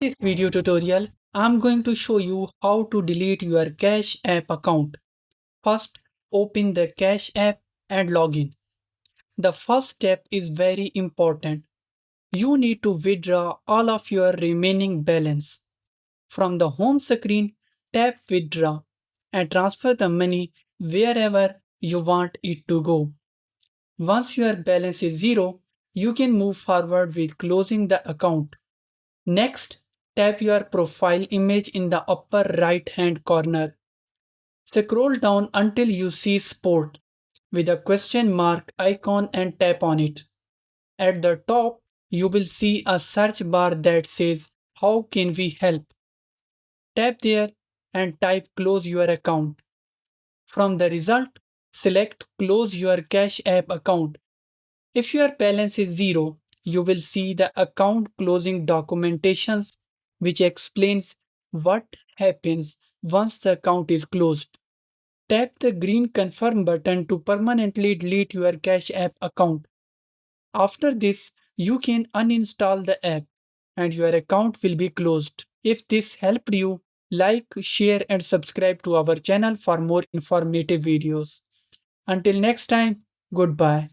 This video tutorial, I'm going to show you how to delete your Cash App account. First, open the Cash App and log in. The first step is very important. You need to withdraw all of your remaining balance. From the home screen, tap Withdraw and transfer the money wherever you want it to go. Once your balance is zero, you can move forward with closing the account. Next, tap your profile image in the upper right hand corner. Scroll down until you see Sport with a question mark icon and tap on it. At the top, you will see a search bar that says How can we help? Tap there and type Close your account. From the result, select Close your Cash App account. If your balance is zero, you will see the account closing documentations which explains what happens once the account is closed. Tap the green confirm button to permanently delete your Cash App account. After this, you can uninstall the app and your account will be closed. If this helped you, like, share and subscribe to our channel for more informative videos. Until next time, goodbye.